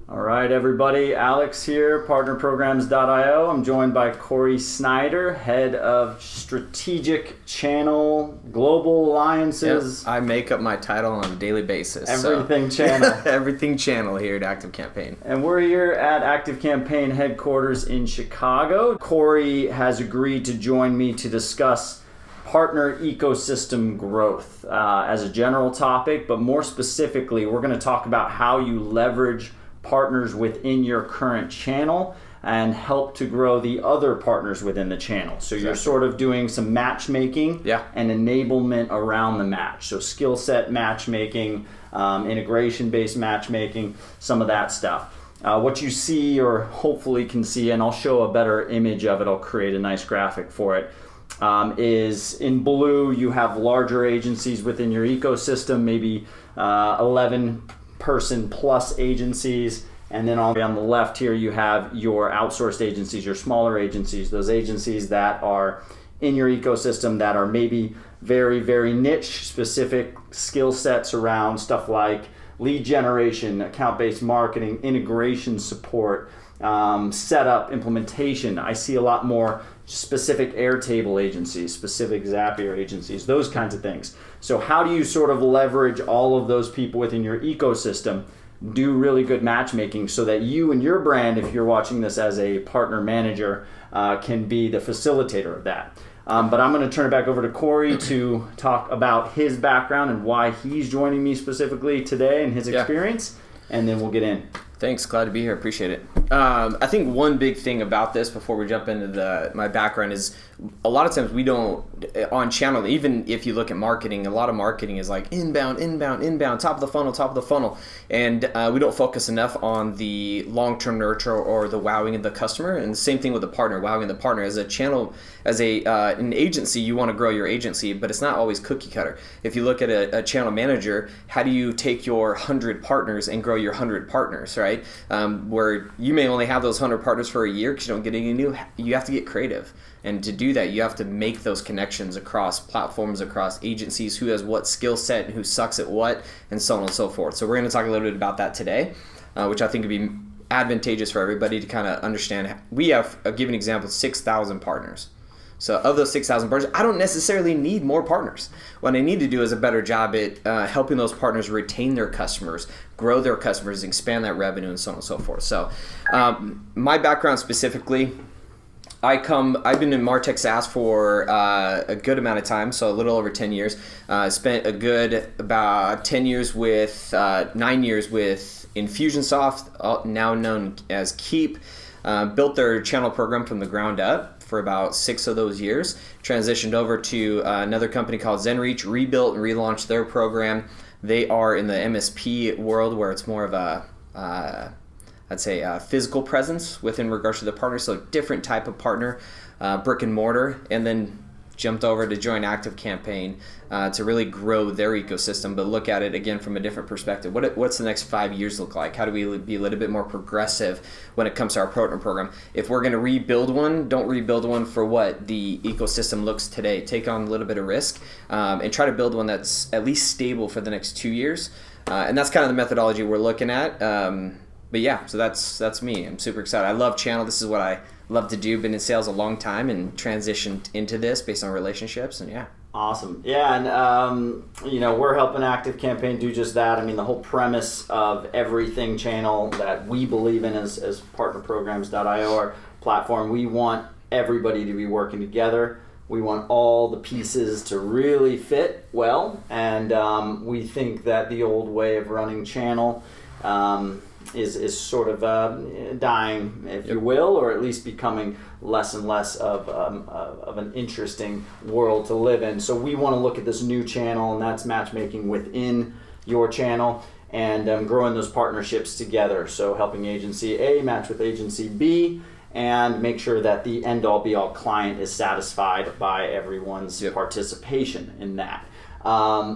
All right, everybody. Alex here, partnerprograms.io. I'm joined by Cory Snyder, head of strategic channel global alliances. Yep. I make up my title on a daily basis. Everything channel. Everything channel here at Active Campaign. And we're here at Active Campaign headquarters in Chicago. Cory has agreed to join me to discuss partner ecosystem growth as a general topic, but more specifically, we're going to talk about how you leverage partners within your current channel and help to grow the other partners within the channel. So you're sort of doing some matchmaking and enablement around the match. So skill set matchmaking, integration-based matchmaking, some of that stuff. What you see, or hopefully can see, and I'll show a better image of it, I'll create a nice graphic for it, is in blue you have larger agencies within your ecosystem, maybe 11 person plus agencies, and then on the left here you have your outsourced agencies, your smaller agencies, those agencies that are in your ecosystem that are maybe very, very niche specific skill sets around stuff like lead generation, account-based marketing, integration support, setup, implementation. I see a lot more specific Airtable agencies, specific Zapier agencies, those kinds of things. So how do you sort of leverage all of those people within your ecosystem, do really good matchmaking so that you and your brand, if you're watching this as a partner manager, can be the facilitator of that. But I'm going to turn it back over to Cory to talk about his background and why he's joining me specifically today and his experience, and then we'll get in. Thanks, glad to be here, appreciate it. I think one big thing about this before we jump into my background is a lot of times we don't, on channel, even if you look at marketing, a lot of marketing is like inbound, top of the funnel. And we don't focus enough on the long-term nurture or the wowing of the customer. And the same thing with the partner, wowing the partner. As a channel, as an agency, you want to grow your agency, but it's not always cookie cutter. If you look at a channel manager, how do you take your 100 partners and grow your 100 partners, right? Where you may only have those 100 partners for a year because you don't get any new, you have to get creative. And to do that, you have to make those connections across platforms, across agencies, who has what skill set and who sucks at what, and so on and so forth. So we're going to talk a little bit about that today, which I think would be advantageous for everybody to kind of understand. We have, I'll give an example, 6,000 partners. So of those 6,000 partners, I don't necessarily need more partners. What I need to do is a better job at helping those partners retain their customers, grow their customers, expand that revenue, and so on and so forth. So my background specifically, I've been in MarTech SaaS for a good amount of time, so a little over 10 years. Spent a good about 9 years with Infusionsoft, now known as Keep. Built their channel program from the ground up for about 6 of those years. Transitioned over to another company called ZenReach, rebuilt and relaunched their program. They are in the MSP world where it's more of a I'd say physical presence within regards to the partner, so different type of partner, brick and mortar, and then jumped over to join Active Campaign to really grow their ecosystem, but look at it again from a different perspective. What's the next 5 years look like? How do we be a little bit more progressive when it comes to our partner program? If we're going to rebuild one, don't rebuild one for what the ecosystem looks today. Take on a little bit of risk and try to build one that's at least stable for the next 2 years. And that's kind of the methodology we're looking at. But yeah, so that's me. I'm super excited. I love channel. This is what I love to do. Been in sales a long time and transitioned into this based on relationships, and yeah. Awesome. Yeah, and we're helping Active Campaign do just that. I mean, the whole premise of everything channel that we believe in as partnerprograms.io, our platform, we want everybody to be working together. We want all the pieces to really fit well, and we think that the old way of running channel is sort of dying, if you will, or at least becoming less and less of an interesting world to live in. So we want to look at this new channel, and that's matchmaking within your channel and growing those partnerships together. So helping agency A match with agency B and make sure that the end-all be-all client is satisfied by everyone's participation in that.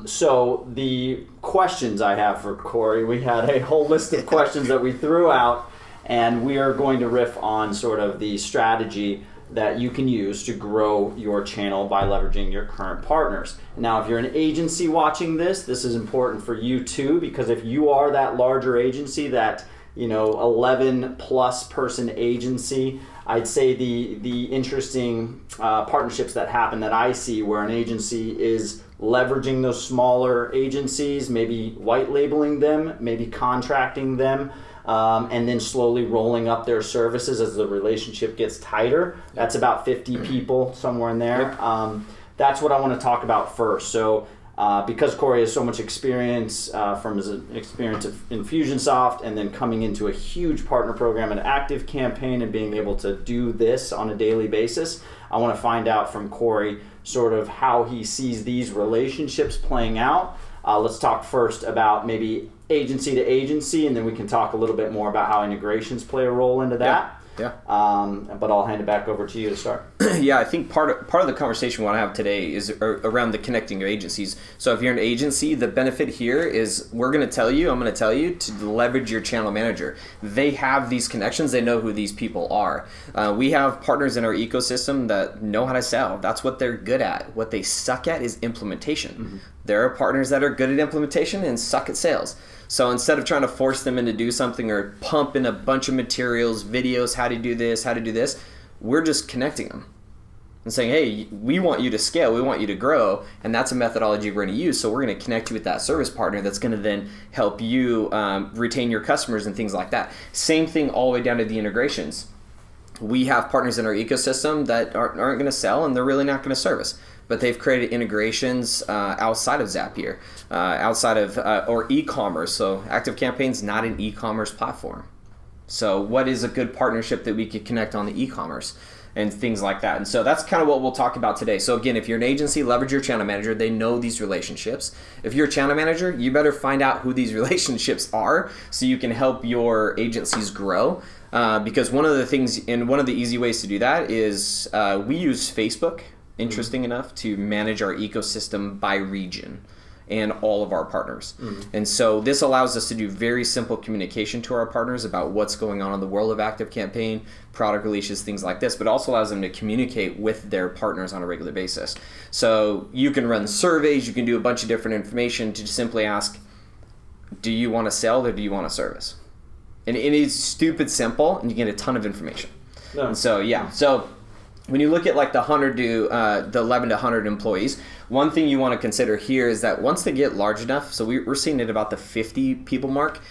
So the questions I have for Cory, we had a whole list of questions that we threw out, and we are going to riff on sort of the strategy that you can use to grow your channel by leveraging your current partners. Now, if you're an agency watching this, this is important for you too, because if you are that larger agency that 11 plus person agency. I'd say the interesting partnerships that happen that I see where an agency is leveraging those smaller agencies, maybe white labeling them, maybe contracting them, and then slowly rolling up their services as the relationship gets tighter. That's about 50 people, somewhere in there. That's what I want to talk about first. So because Cory has so much experience from his experience in Infusionsoft and then coming into a huge partner program, an active campaign, and being able to do this on a daily basis, I want to find out from Cory sort of how he sees these relationships playing out. Let's talk first about maybe agency to agency, and then we can talk a little bit more about how integrations play a role into that. Yeah. But I'll hand it back over to you to start. Yeah, I think part of the conversation we want to have today is around the connecting your agencies. So if you're an agency, the benefit here is I'm going to tell you to leverage your channel manager. They have these connections. They know who these people are. We have partners in our ecosystem that know how to sell. That's what they're good at. What they suck at is implementation. Mm-hmm. There are partners that are good at implementation and suck at sales. So instead of trying to force them in to do something or pump in a bunch of materials, videos, how to do this, we're just connecting them and saying, hey, we want you to scale, we want you to grow, and that's a methodology we're going to use. So we're going to connect you with that service partner that's going to then help you retain your customers and things like that. Same thing all the way down to the integrations. We have partners in our ecosystem that aren't going to sell, and they're really not going to service. But they've created integrations outside of Zapier, outside of or e-commerce. So ActiveCampaign's not an e-commerce platform. So what is a good partnership that we could connect on the e-commerce and things like that? And so that's kind of what we'll talk about today. So again, if you're an agency, leverage your channel manager. They know these relationships. If you're a channel manager, you better find out who these relationships are so you can help your agencies grow. Because one of the things, and one of the easy ways to do that is we use Facebook, interesting enough, to manage our ecosystem by region and all of our partners. And so this allows us to do very simple communication to our partners about what's going on in the world of ActiveCampaign, product releases, things like this, but also allows them to communicate with their partners on a regular basis. So you can run surveys, you can do a bunch of different information to just simply ask, do you want to sell or do you want to service? And it is stupid simple, and you get a ton of information. No. And so, so when you look at like the 100 to the 11 to 100 employees, one thing you want to consider here is that once they get large enough, so we're seeing it about the 50 people mark,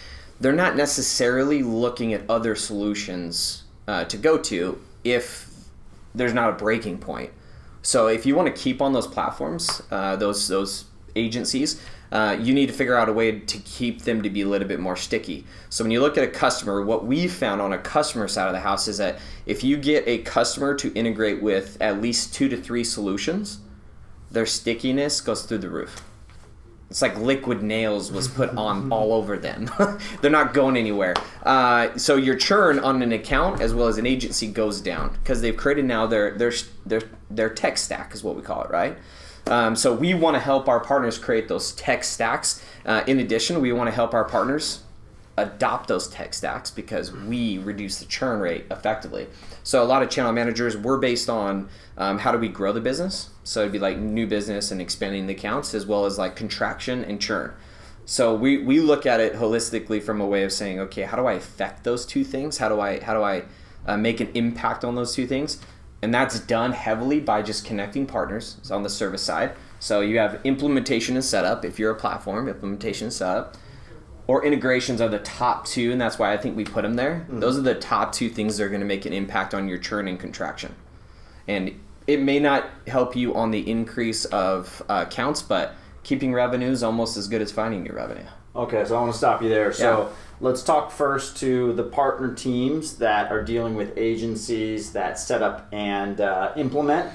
they're not necessarily looking at other solutions to go to if there's not a breaking point. So if you want to keep on those platforms, those agencies, you need to figure out a way to keep them to be a little bit more sticky. So when you look at a customer, what we found on a customer side of the house is that if you get a customer to integrate with at least 2 to 3 solutions, their stickiness goes through the roof. It's like liquid nails was put on all over them. They're not going anywhere. So your churn on an account as well as an agency goes down because they've created now their tech stack is what we call it, right? So we want to help our partners create those tech stacks. In addition, we want to help our partners adopt those tech stacks because we reduce the churn rate effectively. So a lot of channel managers, we're based on how do we grow the business. So it'd be like new business and expanding the accounts as well as like contraction and churn. So we look at it holistically from a way of saying, okay, how do I affect those two things? How do I make an impact on those two things? And that's done heavily by just connecting partners on the service side. So you have implementation and setup. If you're a platform, implementation and setup. Or integrations are the top 2, and that's why I think we put them there. Those are the top 2 things that are going to make an impact on your churn and contraction. And it may not help you on the increase of accounts, but keeping revenue is almost as good as finding new revenue. Okay, so I want to stop you there. So let's talk first to the partner teams that are dealing with agencies that set up and implement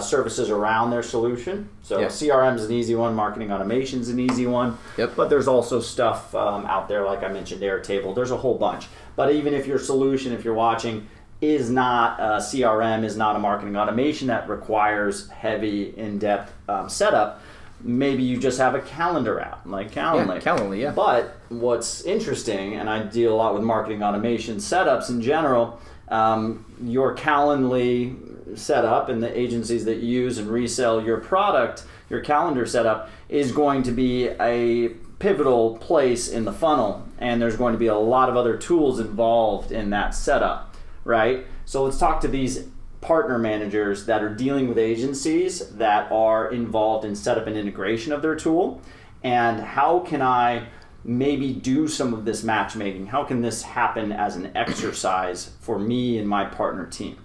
services around their solution. So CRM is an easy one, marketing automation is an easy one, but there's also stuff out there, like I mentioned, Airtable. There's a whole bunch. But even if your solution, if you're watching, is not a CRM, is not a marketing automation that requires heavy, in-depth setup, maybe you just have a calendar app like Calendly. Calendly. But what's interesting, and I deal a lot with marketing automation setups in general, your Calendly setup and the agencies that use and resell your product, your calendar setup is going to be a pivotal place in the funnel, and there's going to be a lot of other tools involved in that setup, right? So let's talk to these partner managers that are dealing with agencies that are involved in setup and integration of their tool, and how can I maybe do some of this matchmaking? How can this happen as an exercise for me and my partner team?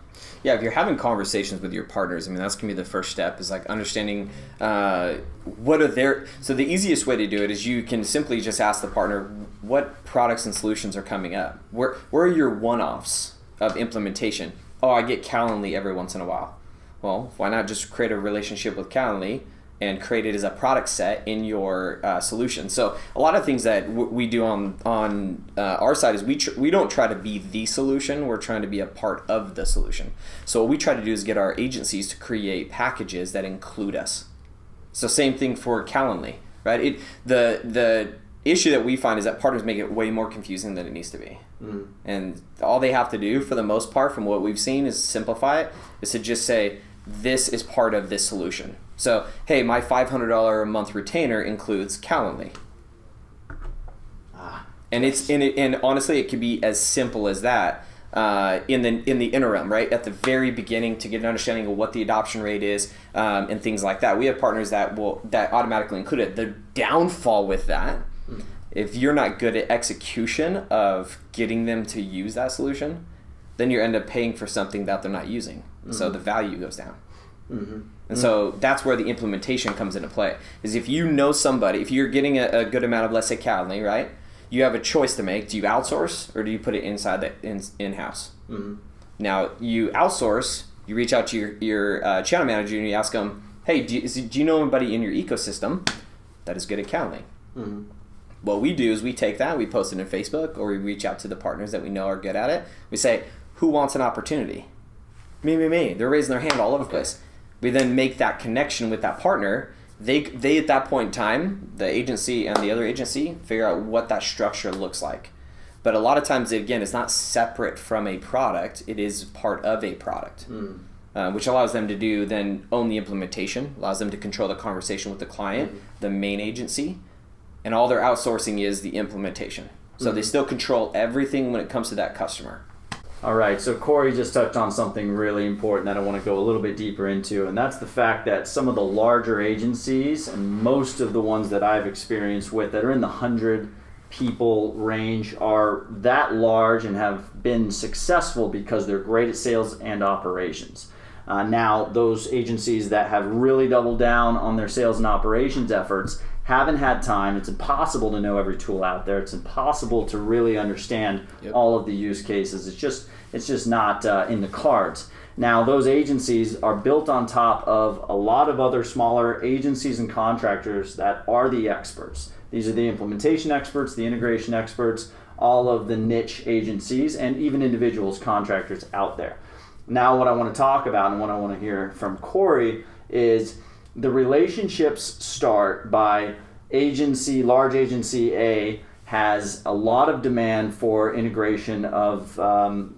Yeah, if you're having conversations with your partners, I mean, that's going to be the first step, is like understanding what are their... So the easiest way to do it is you can simply just ask the partner, what products and solutions are coming up? Where are your one-offs of implementation? Oh, I get Calendly every once in a while. Well, why not just create a relationship with Calendly and create it as a product set in your solution? So a lot of things that we do on our side is we don't try to be the solution. We're trying to be a part of the solution. So what we try to do is get our agencies to create packages that include us. So same thing for Calendly, right? The issue that we find is that partners make it way more confusing than it needs to be. And all they have to do, for the most part, from what we've seen, is simplify it, is to just say, this is part of this solution. So, hey, my $500 a month retainer includes Calendly. And honestly, it could be as simple as that in the interim, right? At the very beginning, to get an understanding of what the adoption rate is and things like that. We have partners that automatically include it. The downfall with that, if you're not good at execution of getting them to use that solution, then you end up paying for something that they're not using. So the value goes down. And so that's where the implementation comes into play. Is if you know somebody, if you're getting a good amount of, let's say, Calendly, right? You have a choice to make. Do you outsource or do you put it inside in-house? Now, you outsource, you reach out to your channel manager and you ask them, hey, do you know anybody in your ecosystem that is good at Calendly? What we do is we take that, we post it in Facebook, or we reach out to the partners that we know are good at it. We say, who wants an opportunity? Me. They're raising their hand all over the place. We then make that connection with that partner. They at that point in time, the agency and the other agency, figure out what that structure looks like. But a lot of times, again, it's not separate from a product. It is part of a product, which allows them to then own the implementation, allows them to control the conversation with the client, the main agency, and all they're outsourcing is the implementation. So they still control everything when it comes to that customer. All right, so Cory just touched on something really important that I want to go a little bit deeper into, and that's the fact that some of the larger agencies, and most of the ones that I've experienced with that are in the 100 people range, are that large and have been successful because they're great at sales and operations. Now, those agencies that have really doubled down on their sales and operations efforts haven't had time. It's impossible to know every tool out there. It's impossible to really understand all of the use cases. It's just not in the cards. Now, those agencies are built on top of a lot of other smaller agencies and contractors that are the experts. These are the implementation experts, the integration experts, all of the niche agencies, and even individuals, contractors out there. Now, what I want to talk about and what I want to hear from Cory is the relationships start by large agency A has a lot of demand for integration of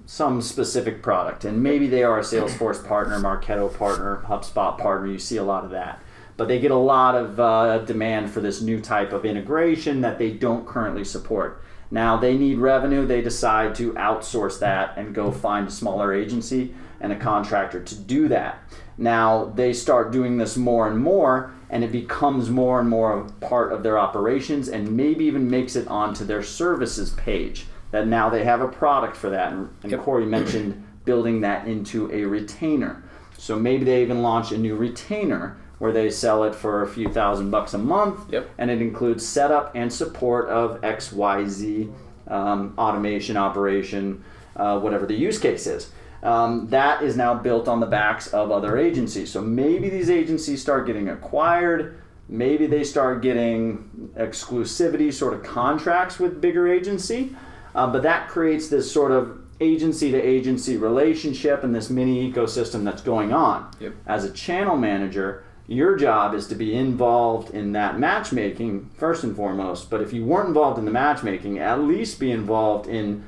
some specific product. And maybe they are a Salesforce partner, Marketo partner, HubSpot partner. You see a lot of that. But they get a lot of demand for this new type of integration that they don't currently support. Now they need revenue. They decide to outsource that and go find a smaller agency and a contractor to do that. Now they start doing this more and more, and it becomes more and more a part of their operations, and maybe even makes it onto their services page, that now they have a product for that. And Cory mentioned building that into a retainer. So maybe they even launch a new retainer where they sell it for a few $1,000 a month, and it includes setup and support of XYZ automation, operation, whatever the use case is. That is now built on the backs of other agencies. So maybe these agencies start getting acquired, maybe they start getting exclusivity sort of contracts with bigger agency, but that creates this sort of agency to agency relationship and this mini ecosystem that's going on. As a channel manager, your job is to be involved in that matchmaking first and foremost, but if you weren't involved in the matchmaking, at least be involved in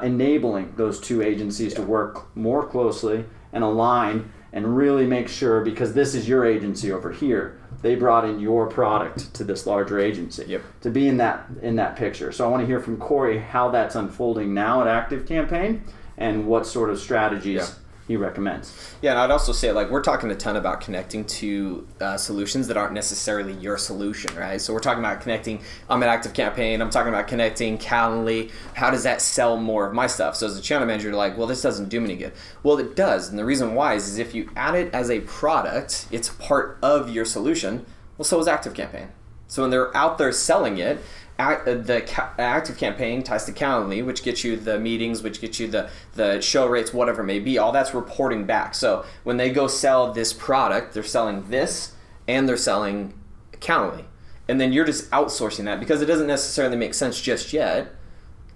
enabling those two agencies to work more closely and align and really make sure, because this is your agency over here, they brought in your product to this larger agency to be in that picture. So I want to hear from Cory how that's unfolding now at ActiveCampaign and what sort of strategies he recommends. Yeah, and I'd also say, like, we're talking a ton about connecting to solutions that aren't necessarily your solution, right? So we're talking about connecting, I'm at ActiveCampaign, I'm talking about connecting Calendly. How does that sell more of my stuff? So as a channel manager, you're like, well, this doesn't do me any good. Well, it does, and the reason why is if you add it as a product, it's part of your solution. Well, so is ActiveCampaign. So when they're out there selling it, the ActiveCampaign ties to Calendly, which gets you the meetings, which gets you the show rates, whatever it may be. All that's reporting back. So when they go sell this product, they're selling this and they're selling Calendly. And then you're just outsourcing that because it doesn't necessarily make sense just yet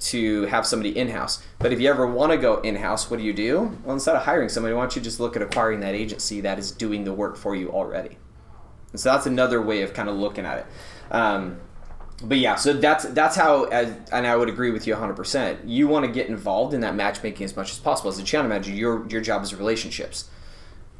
to have somebody in-house. But if you ever want to go in-house, what do? Well, instead of hiring somebody, why don't you just look at acquiring that agency that is doing the work for you already? And so that's another way of kind of looking at it. But yeah, so that's how, and I would agree with you 100%. You want to get involved in that matchmaking as much as possible. As a channel manager, your job is relationships.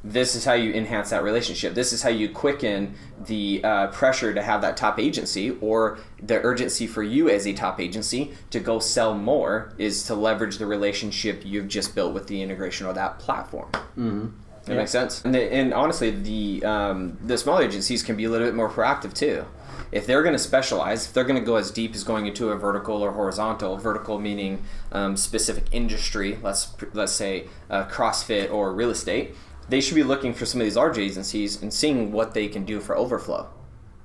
This is how you enhance that relationship. This is how you quicken the pressure to have that top agency, or the urgency for you as a top agency to go sell more is to leverage the relationship you've just built with the integration of that platform. Mm-hmm. That makes sense. And honestly, the smaller agencies can be a little bit more proactive too. If they're going to specialize, if they're going to go as deep as going into a vertical or horizontal, vertical meaning specific industry, let's say CrossFit or real estate, they should be looking for some of these large agencies and seeing what they can do for overflow.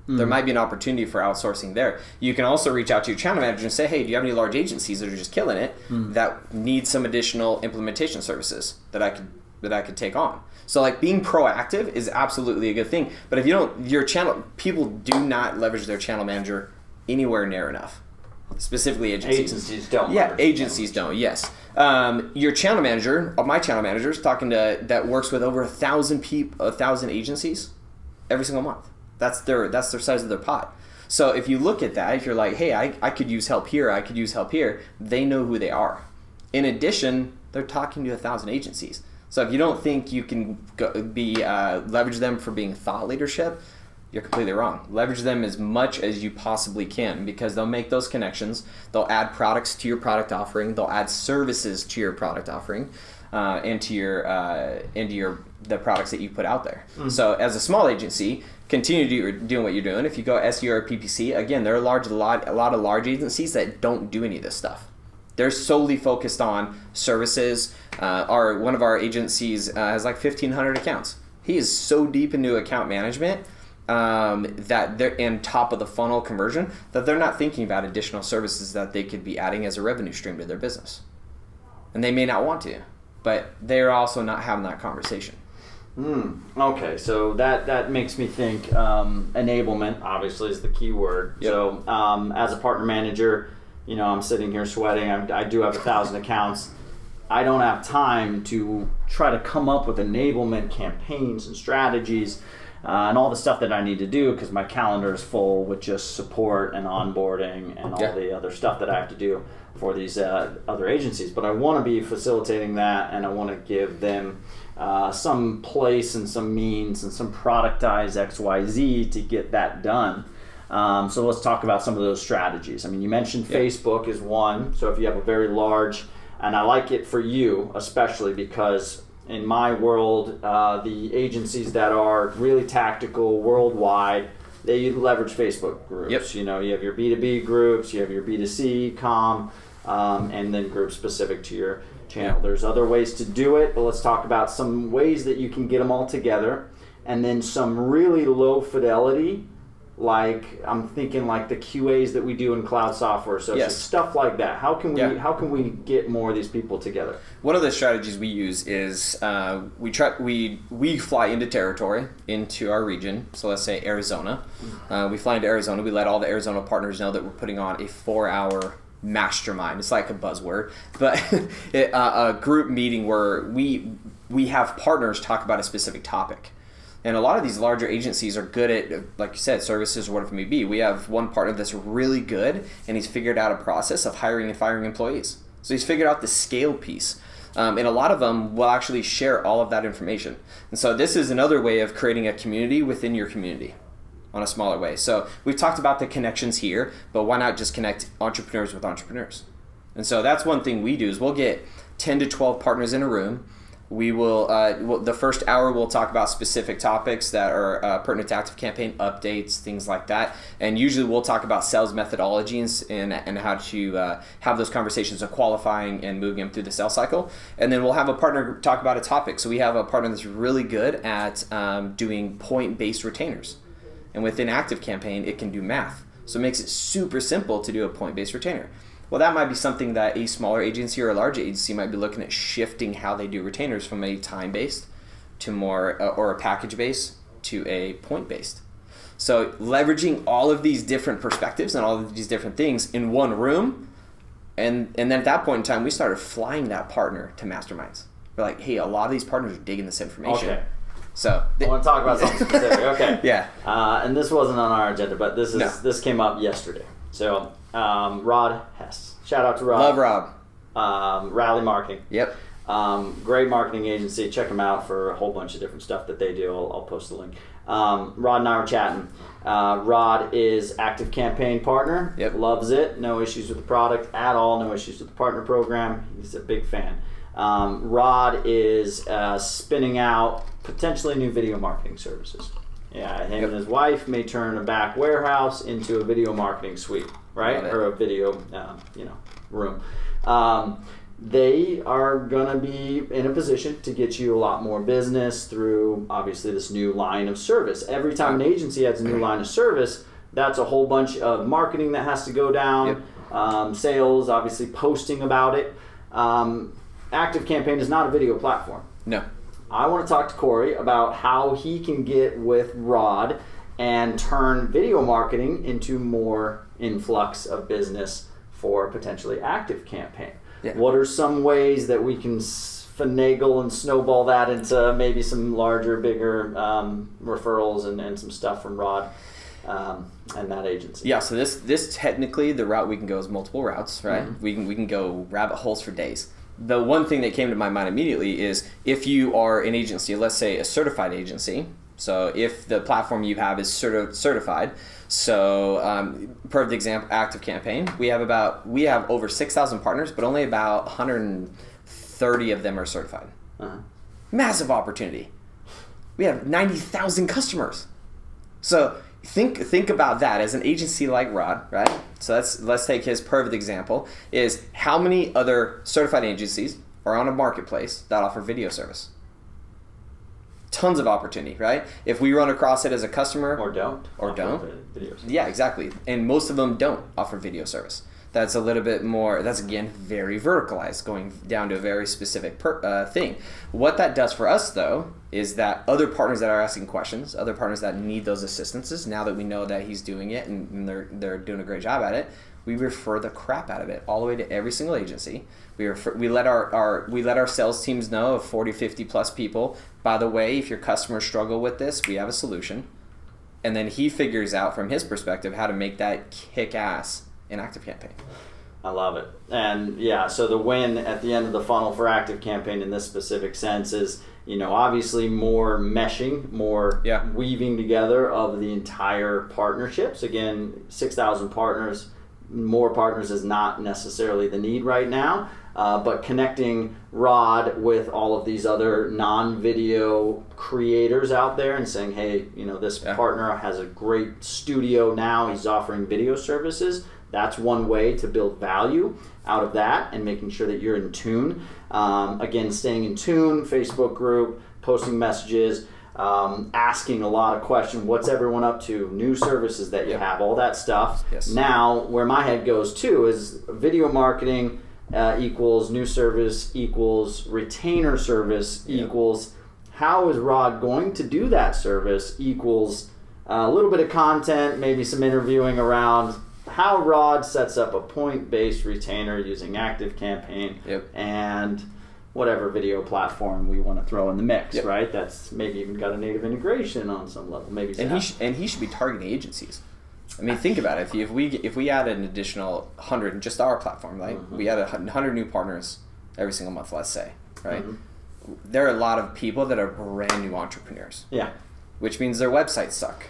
Mm-hmm. There might be an opportunity for outsourcing there. You can also reach out to your channel manager and say, hey, do you have any large agencies that are just killing it that need some additional implementation services that I could take on? So like being proactive is absolutely a good thing. But if you don't, people do not leverage their channel manager anywhere near enough. Specifically agencies. Agencies don't. Yeah, agencies don't, yes. Your channel manager, my channel manager is that works with over 1,000 agencies every single month. That's their size of their pot. So if you look at that, if you're like, hey, I could use help here, they know who they are. In addition, they're talking to 1,000 agencies. So if you don't think you can leverage them for being thought leadership, you're completely wrong. Leverage them as much as you possibly can because they'll make those connections. They'll add products to your product offering. They'll add services to your product offering, into the products that you put out there. Mm-hmm. So as a small agency, continue doing what you're doing. If you go SEO or PPC, again, there are a lot of large agencies that don't do any of this stuff. They're solely focused on services. One of our agencies has like 1,500 accounts. He is so deep into account management that they're in top of the funnel conversion that they're not thinking about additional services that they could be adding as a revenue stream to their business. And they may not want to, but they're also not having that conversation. Okay, so that makes me think enablement obviously is the key word. Yep. So as a partner manager, I'm sitting here sweating. I do have 1,000 accounts. I don't have time to try to come up with enablement campaigns and strategies and all the stuff that I need to do because my calendar is full with just support and onboarding and all the other stuff that I have to do for these other agencies. But I want to be facilitating that, and I want to give them some place and some means and some productized XYZ to get that done. So let's talk about some of those strategies. I mean, you mentioned Facebook is one. So if you have a very large, and I like it for you especially because in my world, the agencies that are really tactical worldwide, they leverage Facebook groups. Yep. You have your B2B groups, you have your B2C comm, and then groups specific to your channel. There's other ways to do it, but let's talk about some ways that you can get them all together, and then some really low fidelity. Like I'm thinking like the QAs that we do in cloud software, so stuff like that. How can we get more of these people together? One of the strategies we use is we fly into territory into our region. So let's say Arizona. We fly into Arizona. We let all the Arizona partners know that we're putting on a 4-hour mastermind. It's like a buzzword, but a group meeting where we have partners talk about a specific topic. And a lot of these larger agencies are good at, like you said, services or whatever it may be. We have one partner that's really good, and he's figured out a process of hiring and firing employees. So he's figured out the scale piece. And a lot of them will actually share all of that information. And so this is another way of creating a community within your community. on a smaller way. So we've talked about the connections here, but why not just connect entrepreneurs with entrepreneurs? And so that's one thing we do is we'll get 10 to 12 partners in a room. We will, the first hour we'll talk about specific topics that are pertinent to ActiveCampaign, updates, things like that. And usually we'll talk about sales methodologies and how to have those conversations of qualifying and moving them through the sales cycle. And then we'll have a partner talk about a topic. So we have a partner that's really good at doing point-based retainers. And within ActiveCampaign, it can do math. So it makes it super simple to do a point-based retainer. Well, that might be something that a smaller agency or a large agency might be looking at, shifting how they do retainers from a time-based to more, or a package-based to a point-based. So leveraging all of these different perspectives and all of these different things in one room, and then at that point in time, we started flying that partner to masterminds. We're like, hey, a lot of these partners are digging this information. Okay. So I want to talk about something specific. Okay. Yeah. And this wasn't on our agenda, but this came up yesterday. So Rod Hess. Shout out to Rod. Love Rob. Rally Marketing. Yep. Great marketing agency. Check them out for a whole bunch of different stuff that they do. I'll post the link. Rod and I were chatting. Rod is ActiveCampaign partner. Yep. Loves it. No issues with the product at all. No issues with the partner program. He's a big fan. Rod is spinning out potentially new video marketing services. Yeah, him and his wife may turn a back warehouse into a video marketing suite, right? Or a video, room. They are going to be in a position to get you a lot more business through, obviously, this new line of service. Every time an agency adds a new line of service, that's a whole bunch of marketing that has to go down, sales, obviously posting about it. ActiveCampaign is not a video platform. No. I want to talk to Cory about how he can get with Rod and turn video marketing into more influx of business for potentially ActiveCampaign. Yeah. What are some ways that we can finagle and snowball that into maybe some larger, bigger referrals and some stuff from Rod and that agency? Yeah, so this technically, the route we can go is multiple routes, right? Mm-hmm. We can go rabbit holes for days. The one thing that came to my mind immediately is if you are an agency, let's say a certified agency, so if the platform you have is certified, so per the example, ActiveCampaign, we have over 6,000 partners, but only about 130 of them are certified. Uh-huh. Massive opportunity. We have 90,000 customers. So think about that as an agency like Rod, right? So let's take his perfect example, is how many other certified agencies are on a marketplace that offer video service? Tons of opportunity, right? If we run across it as a customer. Or don't. Video service. Yeah, exactly. And most of them don't offer video service. That's a little bit more, that's again very verticalized, going down to a very specific thing. What that does for us though, is that other partners that are asking questions, other partners that need those assistances, now that we know that he's doing it and they're doing a great job at it, we refer the crap out of it all the way to every single agency. We let our sales teams know of 40, 50 plus people. By the way, if your customers struggle with this, we have a solution. And then he figures out from his perspective how to make that kick ass in ActiveCampaign. I love it. And yeah, so the win at the end of the funnel for ActiveCampaign in this specific sense is, obviously more meshing, more weaving together of the entire partnerships. Again, 6,000 partners, more partners is not necessarily the need right now, but connecting Rod with all of these other non-video creators out there and saying, hey, this partner has a great studio now, he's offering video services. That's one way to build value out of that and making sure that you're in tune. Again, staying in tune, Facebook group, posting messages, asking a lot of questions. What's everyone up to? New services that you have, all that stuff. Yes. Now, where my head goes to is video marketing equals new service equals retainer service equals how is Rod going to do that service equals a little bit of content, maybe some interviewing around how Rod sets up a point-based retainer using ActiveCampaign and whatever video platform we want to throw in the mix, right? That's maybe even got a native integration on some level. Maybe he should be targeting agencies. I mean, think about it. If we add an additional 100 just our platform, right? Mm-hmm. We add 100 new partners every single month, let's say, right? Mm-hmm. There are a lot of people that are brand new entrepreneurs. Yeah. Which means their websites suck.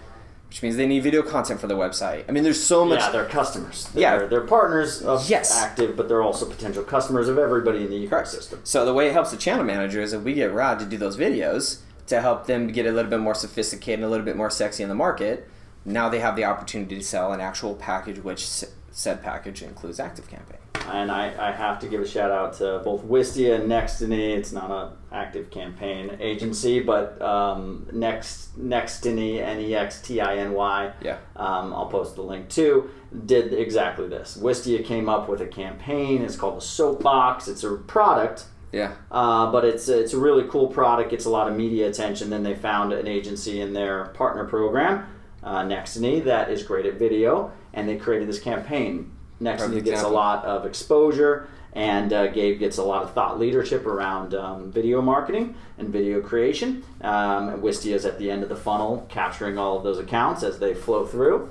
which means they need video content for their website. I mean, there's so much. Yeah, they're customers. Yeah. They're partners of Yes. Active, but they're also potential customers of everybody in the Correct. ecosystem. So the way it helps the channel manager is if we get Rod to do those videos to help them get a little bit more sophisticated and a little bit more sexy in the market, now they have the opportunity to sell an actual package, which said package includes Active Campaign. And I have to give a shout out to both Wistia and Nextiny. It's not an Active Campaign agency, but Nextiny, Nextiny. Yeah. I'll post the link too. Did exactly this. Wistia came up with a campaign. It's called the Soapbox. It's a product. Yeah. But it's a really cool product. Gets a lot of media attention. Then they found an agency in their partner program, Nextiny, that is great at video, and they created this campaign. Nextiny gets a lot of exposure, and Gabe gets a lot of thought leadership around video marketing and video creation. Wistia is at the end of the funnel, capturing all of those accounts as they flow through.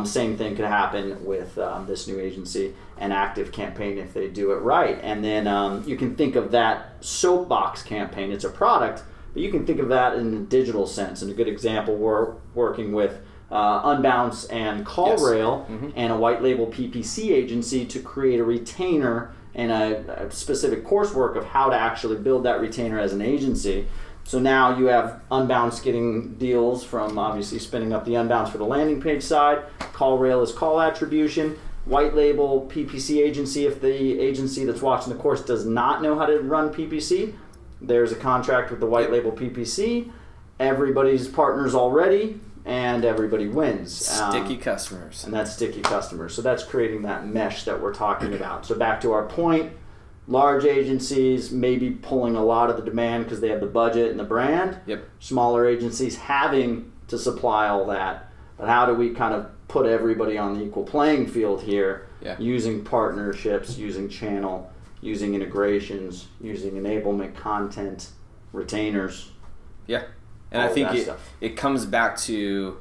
Same thing could happen with this new agency and Active Campaign if they do it right. And then you can think of that Soapbox campaign. It's a product, but you can think of that in a digital sense. And a good example, we're working with Unbounce and CallRail and a white label PPC agency to create a retainer and a specific coursework of how to actually build that retainer as an agency. So now you have Unbounce getting deals from obviously spinning up the Unbounce for the landing page side. CallRail is call attribution. White label PPC agency, if the agency that's watching the course does not know how to run PPC, there's a contract with the white label PPC. Everybody's partners already, and everybody wins. Sticky customers. And that's sticky customers. So that's creating that mesh that we're talking about. So back to our point, large agencies maybe pulling a lot of the demand because they have the budget and the brand. Yep. Smaller agencies having to supply all that. But how do we kind of put everybody on the equal playing field here, using partnerships, using channel, using integrations, using enablement content, retainers. Yeah. And I think it comes back to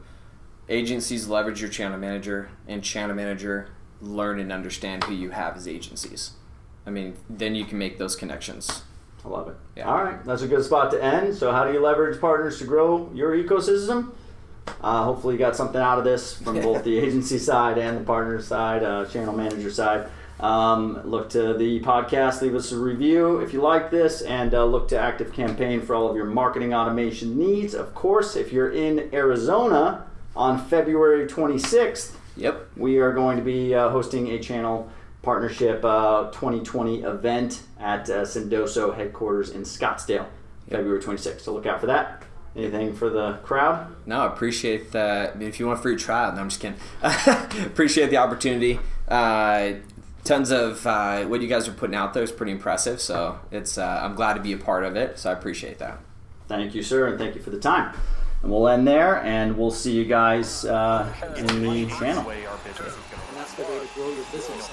agencies leverage your channel manager, and channel manager learn and understand who you have as agencies. I mean, then you can make those connections. I love it. Yeah. All right, that's a good spot to end. So how do you leverage partners to grow your ecosystem? Hopefully you got something out of this from both the agency side and the partner side, channel manager side. Look to the podcast, leave us a review if you like this, and look to Active Campaign for all of your marketing automation needs. Of course, if you're in Arizona on February 26th, we are going to be hosting a channel partnership 2020 event at Sendoso headquarters in Scottsdale, February 26th. So look out for that. Anything for the crowd? No, I appreciate that. I mean, if you want a free trial, no, I'm just kidding. Appreciate the opportunity. Tons of what you guys are putting out there is pretty impressive. So it's I'm glad to be a part of it. So I appreciate that. Thank you, sir, and thank you for the time. And we'll end there, and we'll see you guys in the channel. And that's the way to grow your business.